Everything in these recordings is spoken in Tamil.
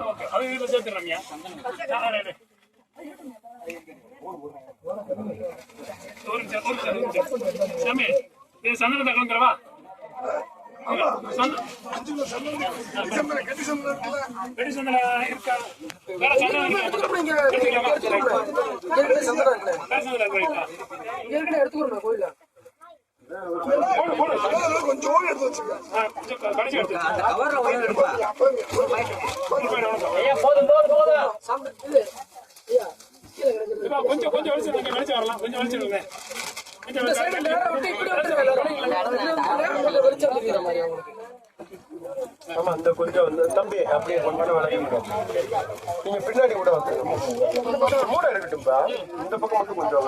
ஓகே அது இதுல சேர்த்துறோம்யா. ஒரு நிமிஷம் சாமி, இது சந்தனத்தை கலந்துறவா? கட்டி சந்தனம் இருக்கா? வேற சந்தனம் எடுத்துக்கிறோம் கோயில. கொஞ்சம் எடுத்து வச்சுக்க. கொஞ்சம் கொஞ்சம் வெளிச்சு வரலாம். கொஞ்சம் வெளிச்சு ஆமா, இந்த கொஞ்சம் தம்பி அப்படியே கொஞ்சம் விலகிடும். நீங்க பின்னாடி கூட வந்து மூட இருக்கட்டும்பா. இந்த பக்கம் மட்டும் கொஞ்சம்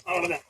அவ்வளவுதான்.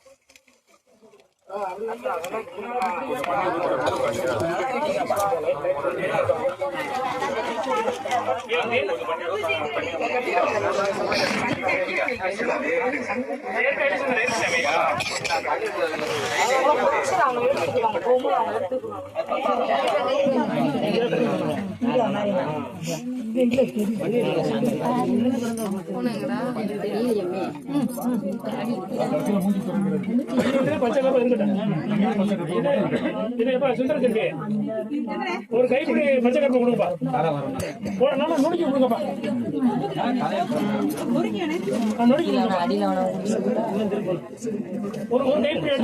ஒரு கைப்பிடி பச்சை கருப்பு கொடுங்கப்பா. நுணுக்கி கொடுங்கப்பா. ஒரு கைப்பிடி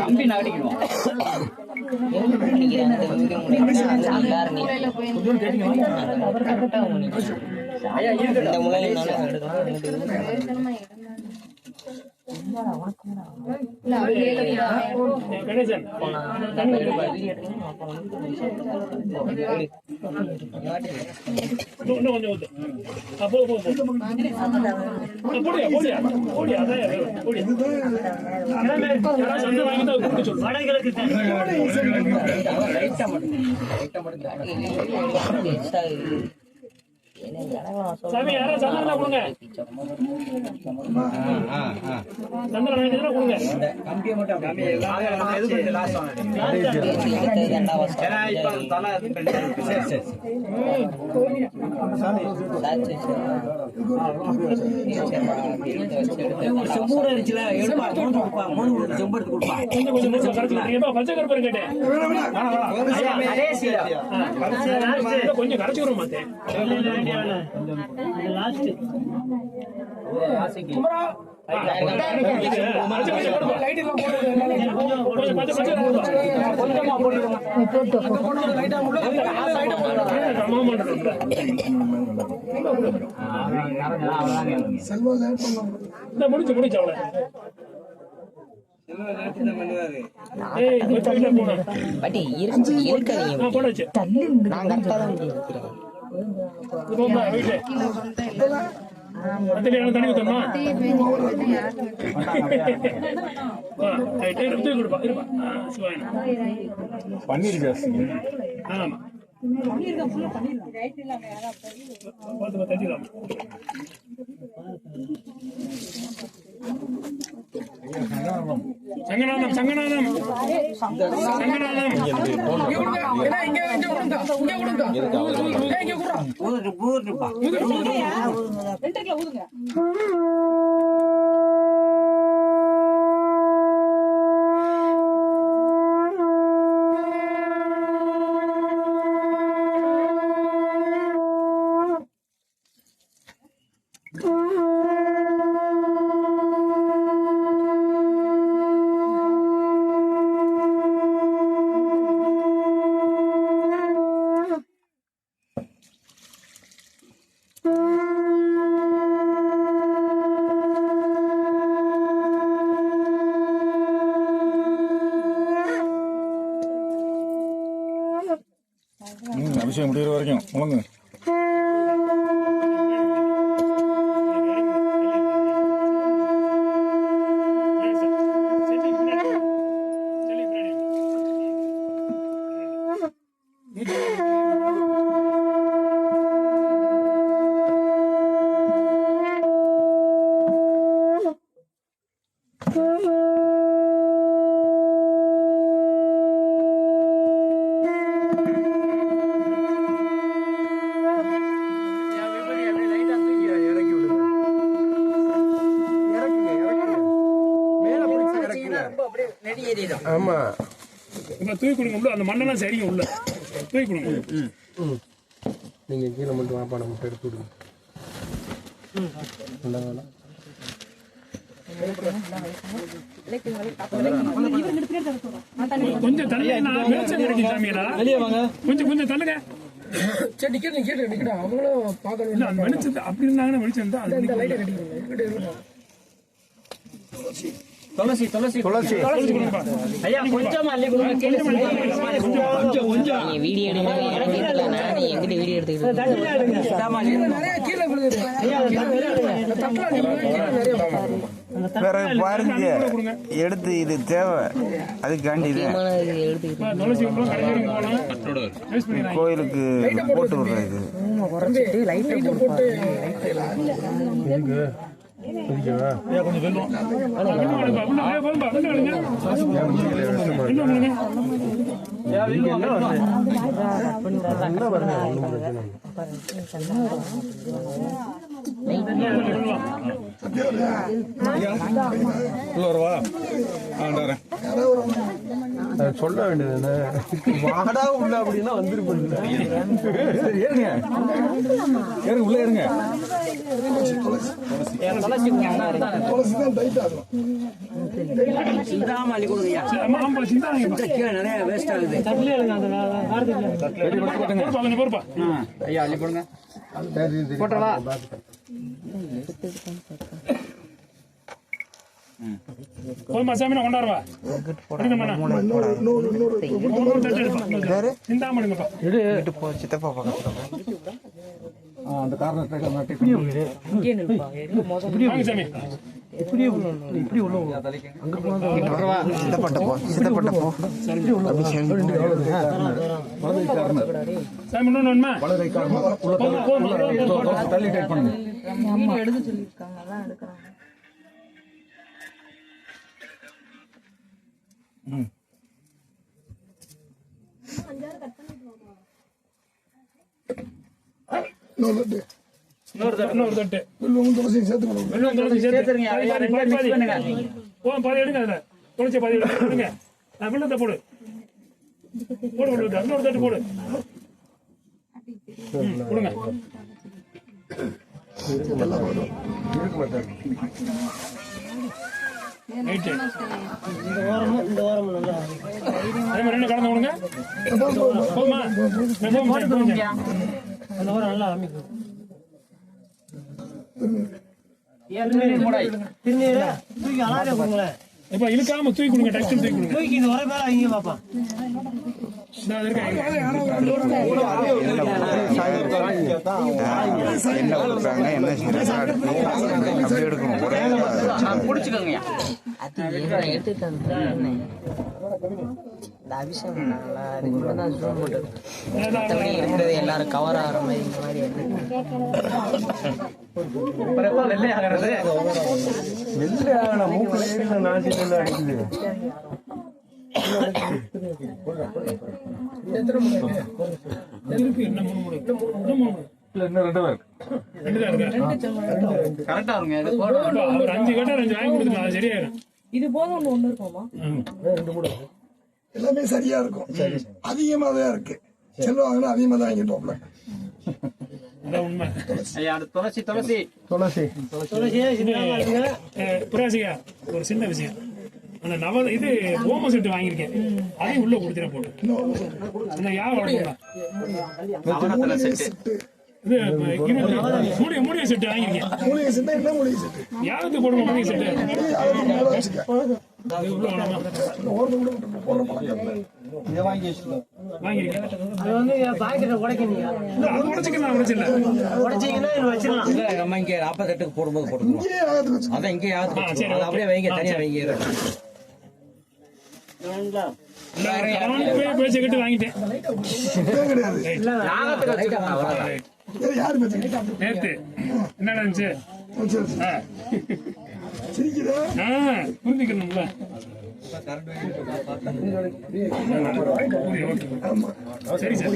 கம்பி நாடிக்கணும். கணேசன் சாமி யாரா சந்தனம் கொடுங்க. சந்தனம் கொடுங்க. கம்பியை மட்டும் கொஞ்சம் கரைச்சு விட மாட்டேன். முடிச்சு முடிச்சு அவளை தண்ணி ஊத்தமா பன்னீர் ஜாஸ்தி. ஆமா சங்கநாதம் சங்கநாதம் சங்கநாதம் அபிஷேகம் முடிகிற வரைக்கும் முழங்கு. ஆமா இப்ப தூக்கி கொடுங்க உள்ள அந்த மண்ணெல்லாம் சரிங்க உள்ள தூக்கி கொடுங்க. நீங்க கீழே மட்டும் வாப்பா நம்ம எடுத்து விடுங்க. கொஞ்சம் தள்ளுங்க, நான் வெளிச்சம் கிடைக்கும் சாமியடா. கொஞ்சம் தள்ளுங்க. இல்ல, அந்த வெளிச்சத்தை அப்படி இருந்தாங்கன்னா வெளிச்சம் தான் அது துளசி கொடுங்கப்பா. ஐயா கொஞ்சம் அள்ளி கொடுங்க. கொஞ்சம் வீடியோ எடுக்க எனக்கு தெரியல, நான் எங்கிட்ட வீடியோ எடுத்துக்கிட்டு பாருங்க எடுத்து இது தேவை அதுக்காண்டி இப்ப துளசி உள்ள கடைக்கு போகலாம். யூஸ் பண்ணிக்கலாம். கோயிலுக்கு போட்டு விடுறது கொஞ்சம் வெல்லும். போதும்பா, இன்னும் எடுங்க. இன்னும் கொடுங்க. சொல்ல வேண்டியது வாடா உள்ள அப்படின்னா வந்துருப்பேன். ஏறுங்க உள்ள ஏறுங்க. சிந்தாமல்லி கொடுங்க. மாம்பழம் சிந்தாங்க. நிறைய வேஸ்ட் ஆகுது. பொறுப்பா. ஐயா அள்ளி கொடுங்க. போட்டவா போதுமா சாமி, நான் கொண்டாடுவா. சிந்தாமணிங்கப்பா. சித்தப்பா பக்கத்துல அந்த காரணத்தை வாங்க சாமி. சித்தப்பட்ட போ சாமி இன்னொன்னு வேணுமா? வலதை காரணம் தள்ளி டைட் பண்ணுங்க. எடுக்க சொல்லியிருக்காங்க, அதான் எடுக்கிறாங்க. இன்னொரு தட்டு. வெல்லம் துளசி சேர்த்துருங்க. பாதி எடுங்க. அதுல துளசி பாதி எடுங்க. வெள்ளத்தை போடு. இன்னொரு தட்டு போடு. கொடுங்க. அதே மாதிரி கலந்து கொடுங்க. போதுமா? அந்த வாரம் நல்லா அமைக்கும். இப்ப இழுக்காம தூக்கி கொடுங்க. டக்குன்னு தூக்கி கொடுங்க. என்ன கொடுக்குறாங்க என்ன செய்யறாங்க அப்படி எடுக்கணும். இந்த அபிஷேகம் தான் ஜூம் போட்டது. மற்றபடி இருக்கிறது எல்லாரும் கவர் ஆகிற மாதிரி இந்த மாதிரி மூக்குல ஏறி நாசி அடிக்குது. இது போதும் ஒண்ணு இருக்குமா? எல்லாமே சரியா இருக்கும். அதிகமா தான் இருக்கு. செல்வம் வாங்கினா அதிகமா தான் வாங்கிட்டோம்ல. ஒரு சின்ன விஷயம், அந்த இது ஓம செட்டு வாங்கியிருக்கேன், அதையும் உள்ள கொடுத்துட போட்டு அந்த இது மூலிகை செட்டு வாங்கியிருக்கேன். மூலிகை செட்டு என்ன மூலிகை செட்டு? யாருக்கு போடுங்க மூலிகை செட்டு? போடும்போது போட்டுக்கலாம். அதான் இங்கே அப்படியே வைங்க, தனியா வைங்க. பேசிக்கிட்டு வாங்கிட்டேன் நேத்து. என்ன இருந்துச்சு புரிஞ்சுக்கணும்ல. சரி சார்,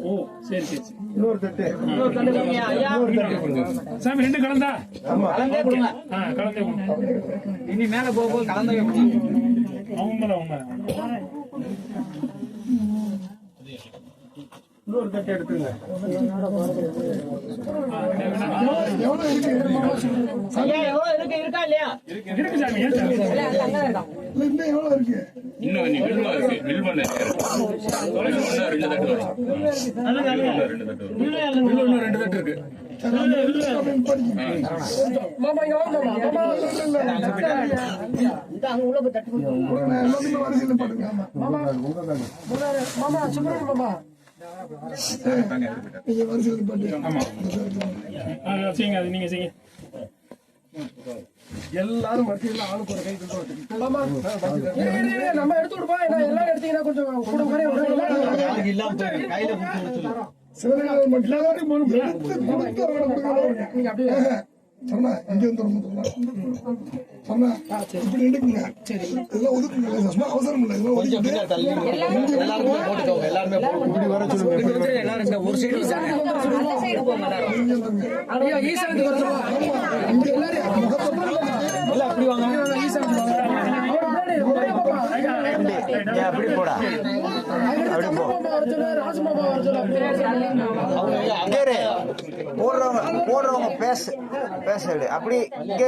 ஓ சரி சரி சரி. இன்னொரு தட்டு சாமி 2 கலந்தா கலந்தே கொடுங்க. கலந்தே கொடுங்க. இனி மேல போக போக கலந்தே உண்மைதான். இன்னொரு தட்டு எடுத்துங்க. எவ்வளவு இருக்கு இருக்கா இல்லையா? இருக்கு சாமி. ஏன் சாமி? இன்னும் எவ்வளவு இருக்கு? இன்னும் வில்வா இருக்கு. வில்வனை இன்னும் 2 தட்டு வரும். இன்னும் 2 தட்டு இருக்கு. மாமா இங்க வாங்க மாமா. அங்க உள்ள போய் தட்டு எல்லாத்தையுமே வரிசையில் பாருங்க. மாமா மாமா சுப்பிரமணியம் மாமா நீங்க வரிசையில் பாட்டு. செய்யுங்க, அது நீங்க செய்யுங்க. எல்லாரும் மத்தியில் ஆளுக்கு ஒரு கை கொண்டு வந்துருக்கு. மாமா நம்ம எடுத்து விடுப்பா. எல்லாரும் எடுத்தீங்கன்னா கொஞ்சம் கூட மாதிரி சிவகாரம் மட்டும் எல்லாரும் நீங்க அப்படியே சொன்னா இங்க வந்து சொன்னா இப்படி எடுக்குங்க. சரி இதெல்லாம் ஒதுக்குங்க. சும்மா அவசரம் இல்லை. இதெல்லாம் ஒதுக்கிட்டு எல்லாருமே போட்டுக்கோங்க. எல்லாருமே இப்படி வர சொல்லுங்க. எல்லாரும் இந்த ஒரு சைடு ஐயா ஈசானுக்கு வர சொல்லுங்க. இங்க எல்லாரும் எல்லாம் அப்படி வாங்க. அப்படி போடா ராஜமாமா வர சொல்லுங்க. போடுறவங்க பேச அப்படி இங்கே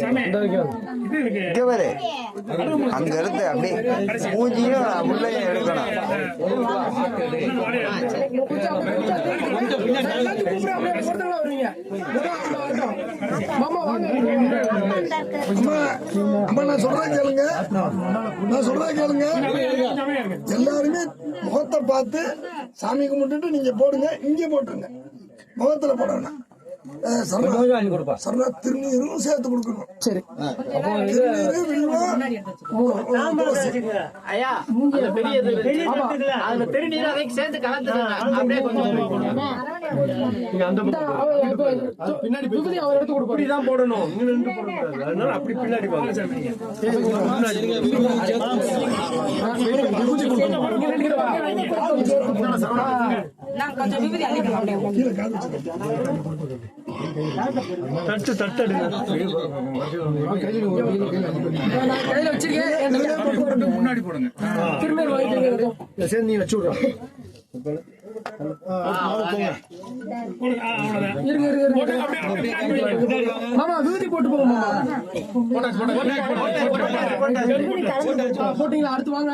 சாமி, இது இருக்கு. பாரு அங்க இருந்து அப்படி மூஞ்சியும் உள்ளையும் எடுக்கணும். மாமா வாங்க. அம்மா நான் சொல்றேன் கேளுங்க. எல்லாருமே முகத்தை பார்த்து சாமி கும்பிட்டுட்டு நீங்க போடுங்க. இங்க போட்டுருங்க. முகத்துல போட வேணாம். சரணா திருநீரும் சேர்த்து கொடுக்கணும். சரி திருநீரு வில்வம் ஐயா அதுல திருநீர் அதை சேர்த்து கலந்துருங்க. அப்படியே கொஞ்சம் பின்னாடி விபூதி அவர் எடுத்து கொடுப்பாரு. இப்படிதான் போடணும். இங்க நின்று போடக்கூடாது. அதனால அப்படி பின்னாடி வாங்க. கீழே காது தட்டு தட்டு எடுங்க. கையில வச்சிருக்கேன். முன்னாடி போடுங்க. திருநீர் வாங்கிட்டு சரி நீ வச்சு விடுறோம். மாமா விபூதி போட்டு போங்க மாமா. போட்டீங்களா? அடுத்து வாங்க.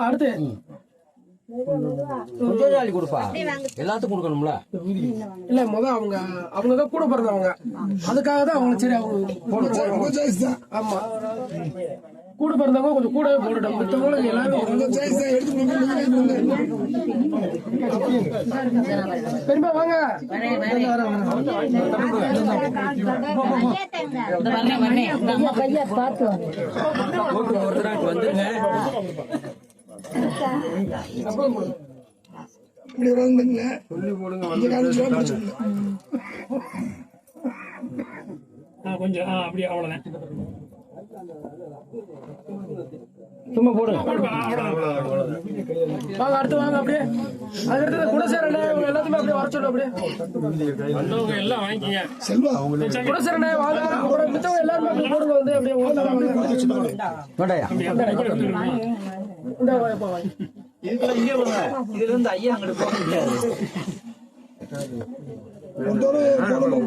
அடுத்து கொடுப்பா. எல்லாத்துக்கும் கொடுக்கணும்ல. இல்ல அவங்கதான் கூட பிறந்தவங்க. அதுக்காக தான் அவங்க சரி அவங்க ஆமா கூட பிறந்தவங்க கொஞ்சம் கூடவே போட்டுட்டோம். மற்றவங்களுக்கு எல்லாரும் பெருமை வாங்க. வந்துருங்க. இப்படி வந்துங்க. கொஞ்சம் அப்படியே அவ்வளவுதான். சும்மா போடுங்க. வாங்க அடுத்து வாங்க. அப்படியே அதுக்கடுத்து கூட சேரண்ணே எல்லாத்தையுமே அப்படியே வர சொல்லு. அப்படியே வந்தவங்க எல்லாம் வாங்கிக்கங்க. செல்வா கூட சேரண்ணே வாங்க. மித்தவங்க எல்லாருமே அப்படியே போடுங்க. வந்து அப்படியே இதுல இருந்து ஐயா அங்கிட்டு போக முடியாது.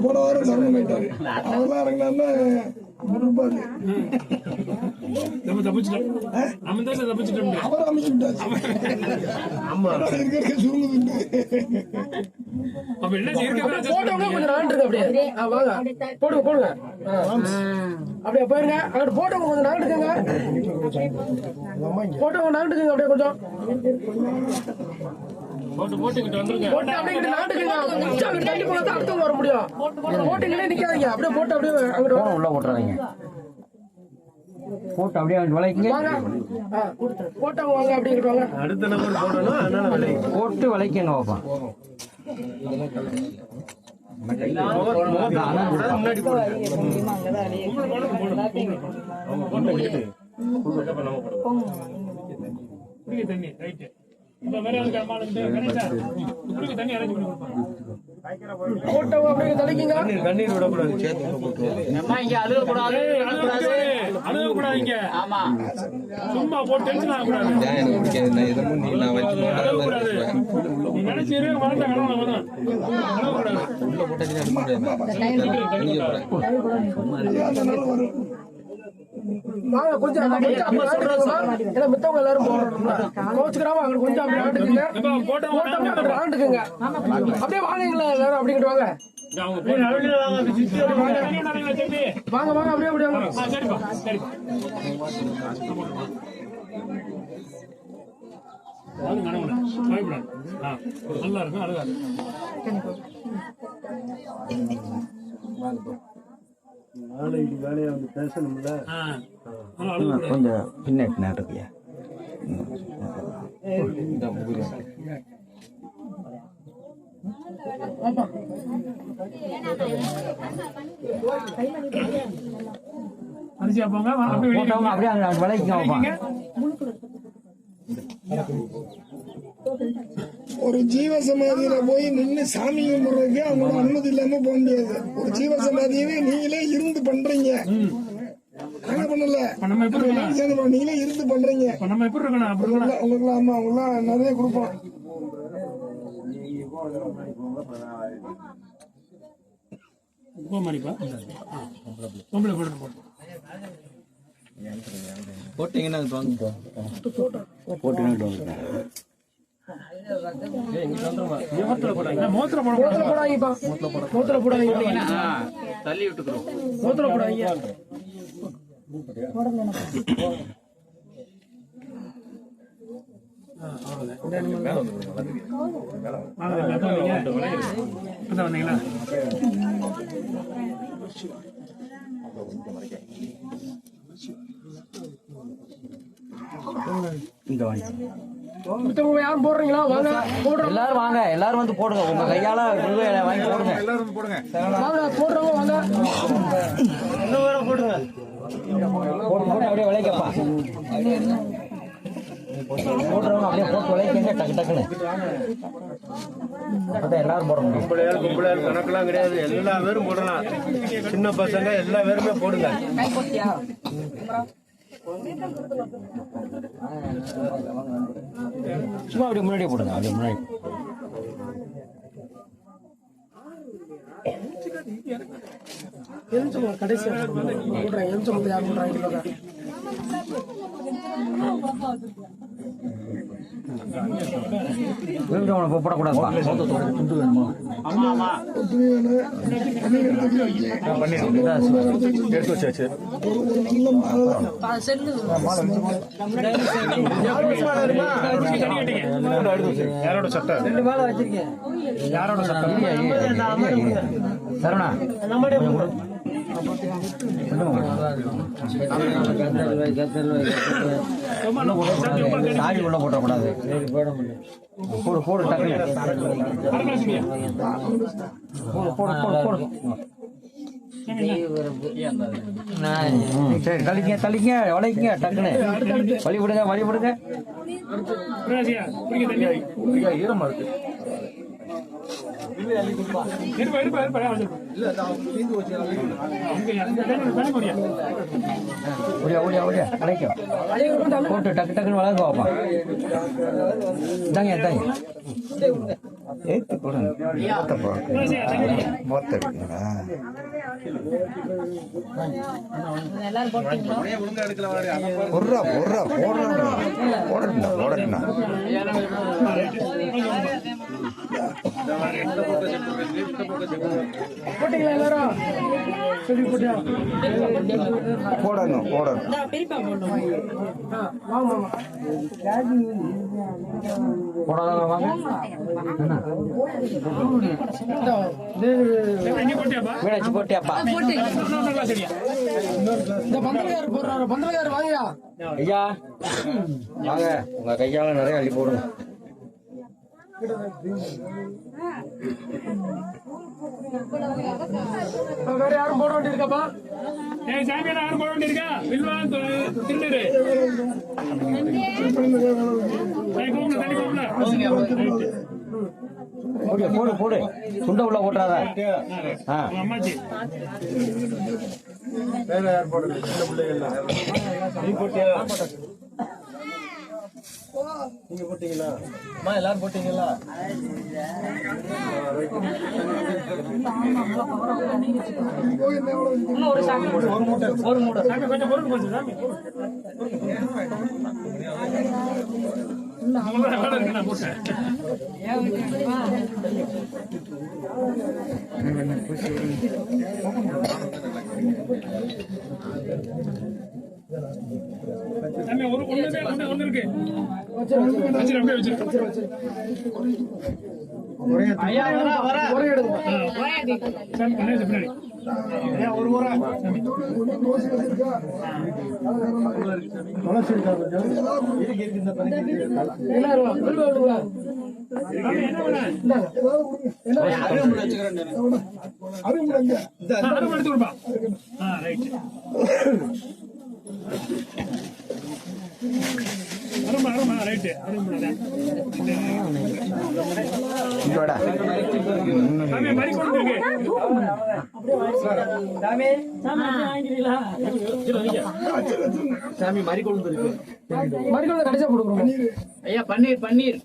போன வாரம் சரணம் ஆயிட்டாரு. அதெல்லாம் இறங்கினா நம்ம தப்பிச்சிட்டோம். நம்ம தான் தப்பிச்சிட்டோம். அவர் அமைச்சு விட்டாச்சு. சுருங்குது. அப்ப என்ன போட்டவங்க கொஞ்சம் நாட்டு அப்படியே வாங்க போடுங்க. அப்படியே போயிருங்க. அங்கிட்டு போட்டவங்க கொஞ்சம் நாட்டுக்குங்க. போட்டவங்க நாட்டுக்குங்க. அப்படியே கொஞ்சம் போட்டுக்கிட்டு வந்துருங்க. தள்ளி போனா அடுத்தவங்க வர முடியும். போட்டுங்களே நிக்காதீங்க. அப்படியே போட்டு அப்படியே அங்கிட்டு உள்ள போட்டுறாங்க. போட்டு அப்படியே வளைக்குங்க. போட்டவங்க வாங்க. அப்படி இருக்காங்க. அடுத்த நம்பர் போடணும். அதனால போட்டு வளைக்கங்க. பாப்பா முன்னாடி போடுங்க. குடிக்க தண்ணி ரைட்டு. இப்ப வேற யாருக்கு அம்மாளுக்கு கணேசா குடிக்க தண்ணி அரேஞ்ச் பண்ணி கொடுப்பாங்க. போட்டவங்க அப்படியே தள்ளிக்கிங்க. கண்ணீர் விடக்கூடாது. அழுகக்கூடாதீங்க. சும்மா போட்டு டென்ஷன் ஆகக்கூடாது. அழுகக்கூடாது. நீ நினைச்சிரு வளர்ந்த கடவுளை வரும். அழுகக்கூடாது. வாங்க கொஞ்சம் ஏன்னா மித்தவங்க எல்லாரும் போடுறோம்ல கோச்சுக்கிறாம அங்க கொஞ்சம் அப்படி ஆண்டுக்குங்க. போட்டவங்க ஆண்டுக்குங்க. அப்படியே வாங்கங்களா எல்லாரும் அப்படிங்கிட்டு வாங்க. வாங்க வாங்க அப்படியே அப்படியே வாங்க. சரிப்பா சரிப்பா. நல்லா இருக்கும் அழகாது. நாளைக்கு வேலையை வந்து பேசணும்ல. கொஞ்சம் பின்னாடி நேரத்துக்குயா அரிசியா போங்க. அப்படியே அங்க விளைவிக்க ஒரு ஜீவ சமாதியில போய் நின்று சாமி கும்பிடுறதுக்கு அவங்களோட அனுமதி இல்லாம போக முடியாது. ஒரு ஜீவ சமாதியவே நீங்களே இருந்து பண்றீங்க. நாங்க பண்ணல, நீங்களே இருந்து பண்றீங்க. நம்ம எப்படி இருக்கணும் உங்களுக்கு ஆமா அவங்களாம் நிறைய கொடுப்போம். மணிப்பா பொம்பளை போட்டு போட்டீங்கன்னா தள்ளி விட்டுக்கிறோம். மூத்திர போடாதீங்க. வந்தீங்களா? யாரும் போடுறீங்களா? வாங்க எல்லாரும் வாங்க, எல்லாரும் வந்து போடுங்க. உங்க கையால வாங்கி போடுங்க. எல்லாரும் போடுங்க. வாங்க போடுறவங்க வாங்க. போடுங்க போட்டு அப்படியே விளைக்கப்பா. போடுறவங்க அப்படியே போட்டு விளைக்கங்க டக்கு டக்குன்னு. அப்பதான் எல்லாரும் போட முடியும். கும்பலையால் கணக்கெல்லாம் கிடையாது. எல்லா பேரும் போடலாம். சின்ன பசங்க எல்லா பேருமே போடுங்க. சும்மா அப்படியே முன்னாடியே போடுங்க. அப்படியே முன்னாடி கடைசி யார் போடுறாங்க? போடக்கூடாதுப்பா. எடுத்து வச்சாச்சு. யாரோட சட்டை? யாரோட சட்டை? சரவணா சாரி உள்ள போட்டக்கூடாது. போடு போடு டக்குனு போடு போடு போடு போடு. சரி தள்ளிக்க தள்ளிக்க வளைக்குங்க டக்குனு. வழி விடுங்க வழி விடுங்க. ஈரமா இருக்கு. போட்டு டக்கு டக்குன்னு வளர்ந்து வாப்பா. தாங்க தாங்க ஏத்து போடுங்க. மொத்த போடுறா போடுறா போடுறா போடட்டா போடட்டா. போட்டீங்களா எல்லாரும்? சரி போட்டியா? போடணும் போடணும். வாங்க போடாத வாங்க. வீடாச்சு போட்டியாப்பா. இந்த பந்தலகாரர் போடுறாரு. பந்தலகாரர் வாங்கயா ஐயா வாங்க. உங்க கையால நிறைய அள்ளி போடுங்க. வேற யாரும் போட வேண்டியிருக்காப்பா? ஏய் சாமி யாரும் போட வேண்டியிருக்கா? வில்வா திருநீரு தண்ணி கூப்பிடல. ஓகே போடு போடு சுண்ட உள்ள போட்டுறாத. அம்மாச்சி வேற யார் போடுறது? சின்ன பிள்ளைகள்லாம் நீ போட்டியா? நீங்க போட்டீங்களா? அம்மா எல்லாரும் போட்டீங்களா? ஒரு மூட்டை சாமி கொஞ்சம் பொருள் போச்சு சாமி. நான் போட்டேன். ஒரு ஒண்ணு இருக்கு. அப்படியே வச்சிரு. ஐயா ஒரே எடுங்க. பின்னாடி ஒரு முறை சாமி மறிக்கொழுந்து இருக்கு. மறிக்கொழுந்து கடைசியா போடுறோம். ஐயா பன்னீர் பன்னீர்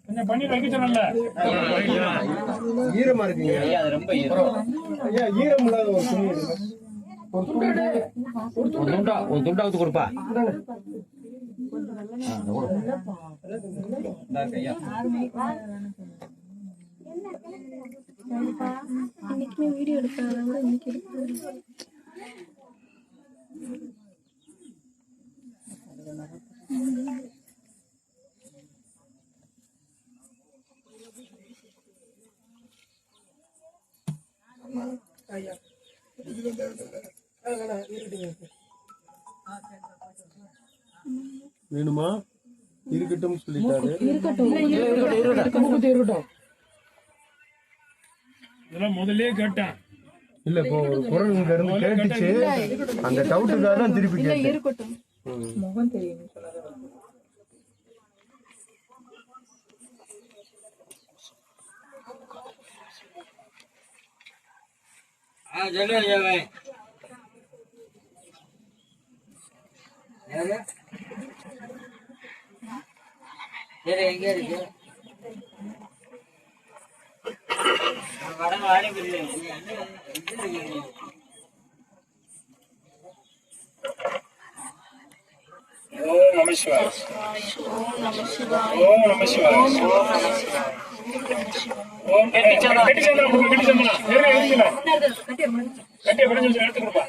கொஞ்சம் பன்னீர் வைக்க சொன்னல. ஈரமா இருக்குங்க. ஐயா அது ரொம்ப ஐயா ஈரம் இல்லாத ஒரு துணி ஒரு துண்டா ஊத்து கொடுப்பா. இன்னைக்கு வீடியோ எடுக்கிறத விட இன்னைக்கு எடுக்கிறது வேணுமா? இருக்கட்டும் சொல்லிட்டாரு. இதெல்லாம் முதல்ல கேட்டேன். இல்ல இப்போ ஒரு குரல் இங்க இருந்து கேட்டுச்சு. அந்த டவுட்டுக்காக தான் திருப்பி கேட்டேன். இருக்கட்டும். முகம் தெரியும். எங்க இருக்கு ஓம் நம சிவாய. ஓம் நம சிவாய. ஓம் கட்டி சந்தனா கட்டிய படைஞ்சு வச்சு எடுத்து கொடுப்பா.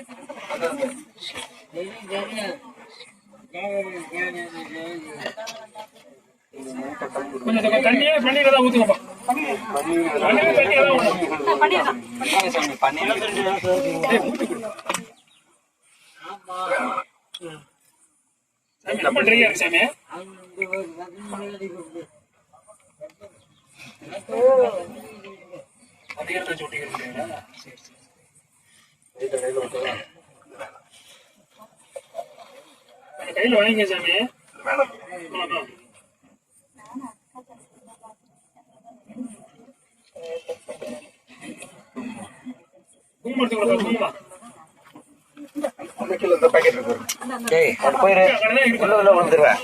கொஞ்சம் தண்ணியே பன்னீர் தான் ஊத்துக்கப்பா. பன்னீர் தண்ணியே தான் ஊற்றணும். ரொம்ப ட்ரையா இருக்கு சாமி. கையில வாங்கிங்க சாமி. போயிரு உள்ள வந்துருவேன்.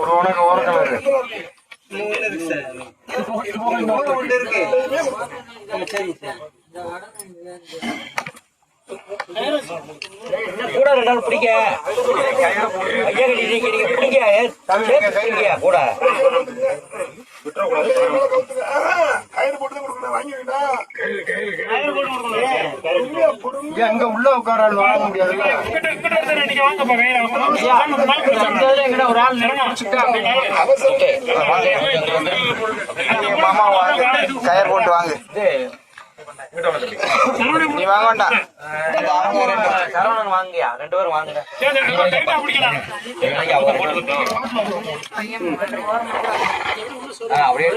ஒரு உனக்கு ஓர கலரு கூட ரெண்டாலும் பிடிக்க ஐயா பிடிக்க கூட அங்க உள்ள உட்காரால் வாங்க முடியாதுல்ல. ஒரு ஆள் மாமா வாங்க கயிறு போட்டு வாங்க நீ வாங்க வேண்டாம் சரவணன் வாங்கயா 2 பேரும் வாங்க அப்படியே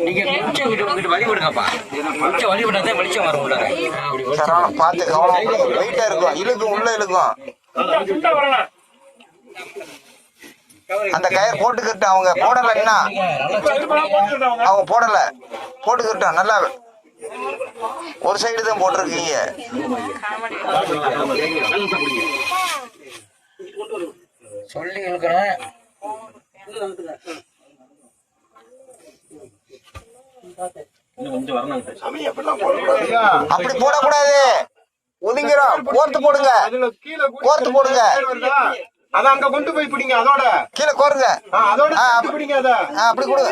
நீங்க வழி விடுங்கப்பா கொஞ்சம் வழி விட்டாதான் வெளிச்சம் வரும் உள்ளார சரவணன் பார்த்து கவனம் வெயிட்டா இருக்கும் இழுக்கும் உள்ள இழுக்கும் அந்த கயிறு போட்டுக்கிட்டு அவங்க போடல என்ன அவங்க போடல போட்டுக்கிட்டோம் நல்லா ஒரு சைடு தான் போட்டிருக்கீங்க சொல்லி இழுக்கிறேன் அப்படி போடக்கூடாது ஒதுங்கிறோம் கோர்த்து போடுங்க கோர்த்து போடுங்க அத அங்க கொண்டு போய் பிடிங்க அதோட கீழே கோருங்க அதோட பிடிங்க அத அப்படி கொடுங்க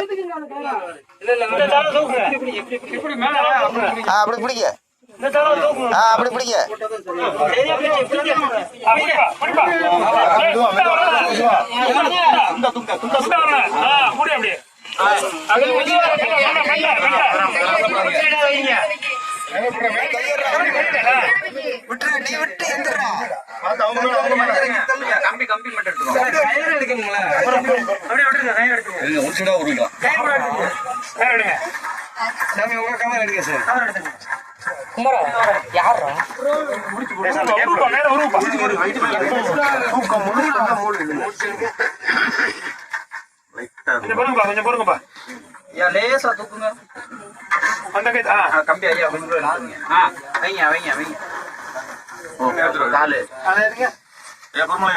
அப்படி பிடிங்க அப்படி பிடிங்க நீ விட்டு எந்திரா கம்பி மட்டும் கொஞ்சம் போடுங்கப்பா லேசா தூக்குங்க கம்பி ஐயா வைங்க வைங்க வைங்க காலு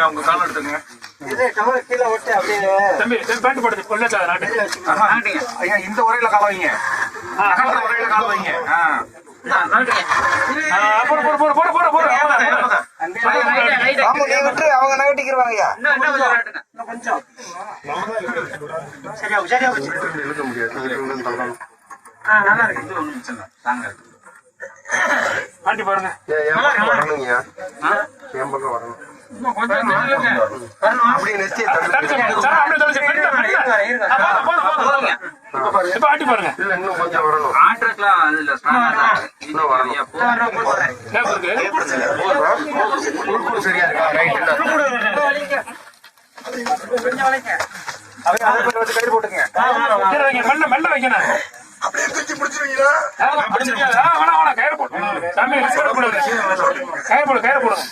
உங்க காலம் எடுத்துங்க தம்பி பேண்ட் போடுது கொள்ளச்சா நாட்டு ஐயா இந்த உரையில கால வைங்க உரையில கால வைங்க விட்டு அவங்க நகட்டிக்கிறாங்க இழுக்க முடியாது நல்லா இருக்கு ஆண்டி பாருங்க வரணுங்கய்யா என் பக்கம் வரணும் அப்படியே நெச்சி இப்ப ஆண்டி பாருங்க இல்ல இன்னும் கொஞ்சம் வரணும் இன்னும் வரணும் சரியா இருக்கா ரைட் கயிறு போட்டுங்க மெல்ல மெல்ல வைக்கணும் அப்படியே தூக்கி பிடிச்சிருவீங்களா? கயிறு போடு கயிறு போடு கயிறு போடுங்க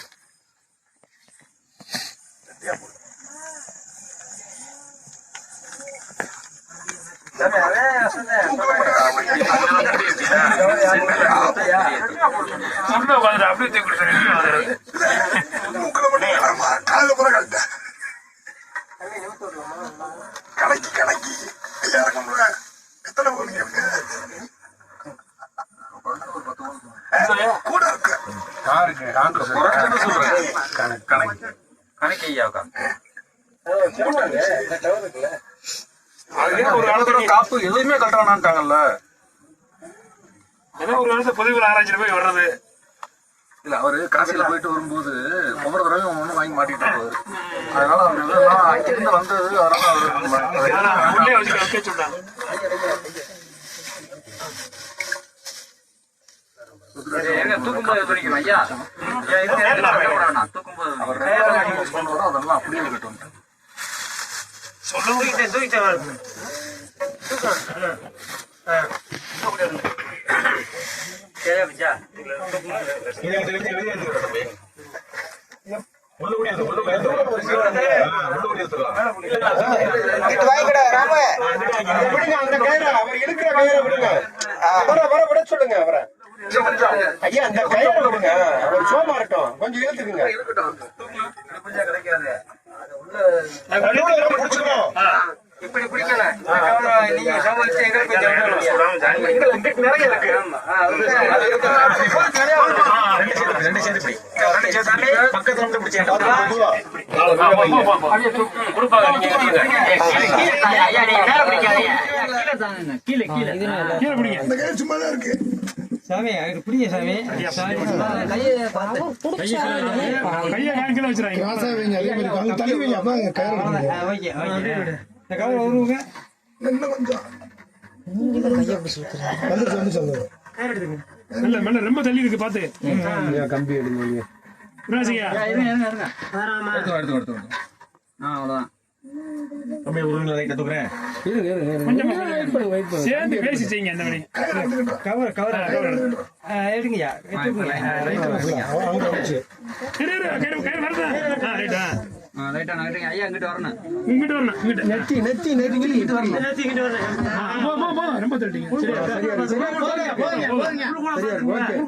அப்படியே தூக்கி காலைல கூட கழட்ட கணக்கி கணக்கி இறக்கணும்ல எத்தனை போனீங்க கூட இருக்கு கணக்கு ஐயாவுக்கா ஒரு காலத்துல காப்பு எதுவுமே கட்டணான்ட்டாங்கல்ல ஏதோ ஒரு வருஷம் பொதுவில் 6,000 ரூபாய் வர்றது இல்ல அவரு காசியில போயிட்டு வரும்போது ஒவ்வொரு தடவையும் ஒண்ணு வாங்கி மாட்டிட்டு இருப்பாரு அதனால அவர் இதெல்லாம் அங்கிருந்து வந்தது அதனால உள்ளே வச்சு சொல்றாங்க தூக்கும்போது துணிக்கும் ஐயா தூக்கும்போது அதெல்லாம் அப்படியே இருக்கட்டும் வாங்கிக்கடா ராம அந்த கயிறை அவர் இழுக்கிற கயிறை விடுங்க வர விட சொல்லுங்க அவரை ஐயா அந்த கயிறை விடுங்க அவர் சோமா இருக்கட்டும் கொஞ்சம் இழுத்துக்குங்க கிடைக்காது இப்படி பிடிக்கல நீங்க சமாளிச்சு எங்களுக்கு நிறைய இருக்கு பக்கத்துல வந்து பிடிச்சேன் கீழே கீழே கீழே பிடிங்க. அந்த கை சும்மா தான் இருக்கு. சாமி பிடிங்க சாமி கையை கீழே வச்சிருக்காங்க. கிராஸா வைங்க, அதே மாதிரி கால் தள்ளி வைங்க. அப்ப அங்க கயிறு இருக்கு. இந்த கவர் வருவாங்க இன்னும் கொஞ்சம் வந்து சொல்லுங்க. மெல்ல மெல்ல ரொம்ப தள்ளி இருக்கு பாத்து. கம்பி எடுங்க. ராசியா எடுத்து அவ்வளவுதான் கம்பி உருங்க லைட்டா தூக்குறேன். கொஞ்சம் சேர்ந்து பேசி செய்யுங்க. அந்த மாதிரி கவர் கவர் எடுங்கய்யா அவங்க வச்சு கயிறு வருதா? ரைட்டா ரைட்டா நகட்டுங்க ஐயா இங்கிட்டு வரணும் இங்கிட்டு வரணும். இங்கிட்டு நெத்தி நெத்தி நெத்தி இங்கிட்டு வரணும். ரொம்ப தட்டிங்க.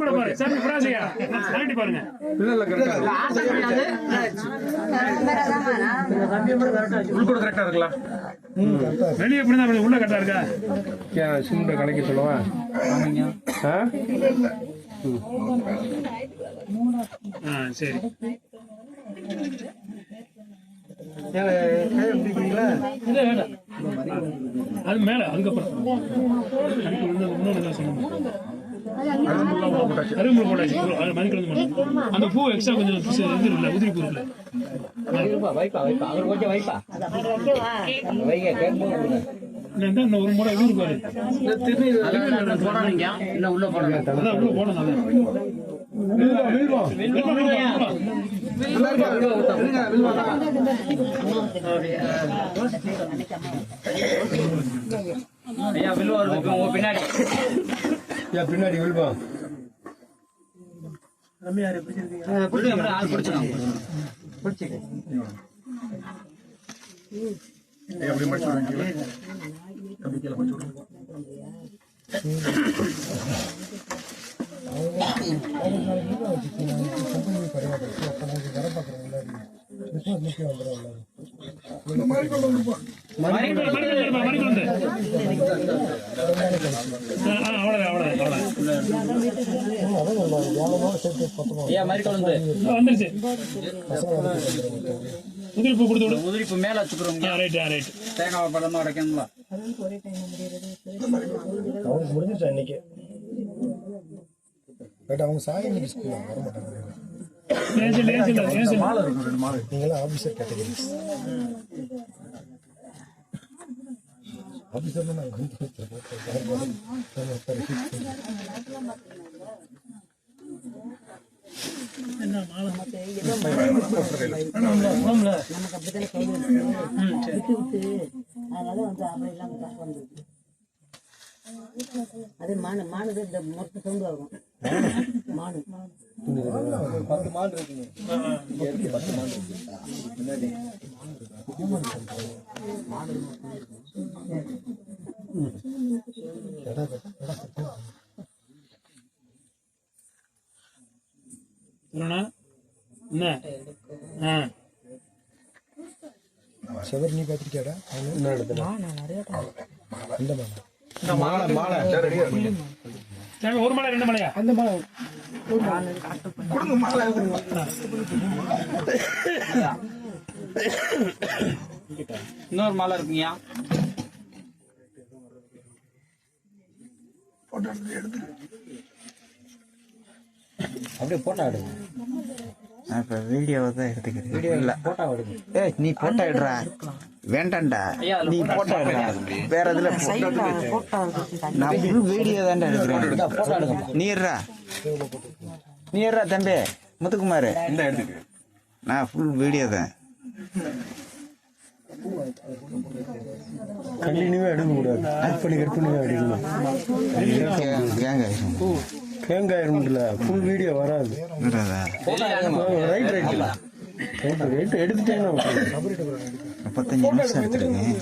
கூட பாரு சாமி. ராசியா நகட்டி பாருங்க. இல்ல கரெக்டா உள்கூட கரெக்டா இருக்கலாம். வெளியே எப்படி தான் உள்ள கரெக்டா இருக்கா? சிமெண்ட் கலக்கி சொல்லவா? சரி. அது மேல அதுக்கப்புறம் அரும்பு போட்டாச்சு. அது மதிக்கிறது அந்த பூ எக்ஸ்ட்ரா கொஞ்சம் இது இருக்குல்ல, உதிரி பூ இருக்குல்ல. இன்னும் ஒரு முறை இது இருப்பாரு. உள்ள போடுங்க அதான் உள்ள போனோம். ஐயா வில்வா இருக்கு உங்க பின்னாடி பின்னாடி விழுவா. எப்படி மடிச்சு வந்துருச்சு. உதிரிப்பூ கொடுத்து விடு. உதிரிப்பு மேல வச்சுக்கிறோம். Right right. தேங்காய் பழம் தான் உடைக்கணும்ல. அவனுக்கு முடிஞ்சிட்டா இன்னைக்கு. பட் அவங்க சாய் இன்னைக்கு ஸ்கூல்ல வர மாட்டாங்க. நீங்களா ஆபீசர் கேட்டகரிஸ். ஆபீசர் நான் அது மானு மானு மொத்த சவுண்ட் ஆகும். மானு 10 மாடு இருக்குங்க. 10 மாடு இருக்கு. முன்னாடி செவர் நீ பாத்திருக்கியாடா? என்ன எடுத்தா? இந்த மாலை மாலை ரெடியா இருக்கு. ஒரு மாலை ரெண்டு மாலையா? அந்த மாலை கொடுங்க மாலை. இன்னொரு மாலை இருக்குங்கய்யா. அப்படியே போட்டோ எடுங்க. நான் இப்ப வீடியோவை தான் எடுத்துக்கிறேன். வீடியோ இல்ல போட்டோ எடுங்க. ஏய் நீ போட்டோ எடுறா. வேண்டாம்டா நீ போட்டோ எடுறா. வேற எதுல நான் ஃபுல் வீடியோ தான்டா எடுக்கிறேன். போட்டோ எடுங்க. நீ ஏறா தம்பி முத்துக்குமார். இந்த எடுத்துக்க. நான் ஃபுல் வீடியோ தான். கண்டினியூவா எடுக்க கூடாது. ஆட் பண்ணி கட் பண்ணி அடிக்கணும். கேங்காயிரும்ல ஃபுல் வீடியோ வராது. ரைட் ரைட் எடுத்துட்டீங்கன்னா 35 நிமிஷம் எடுத்துருக்கேன்.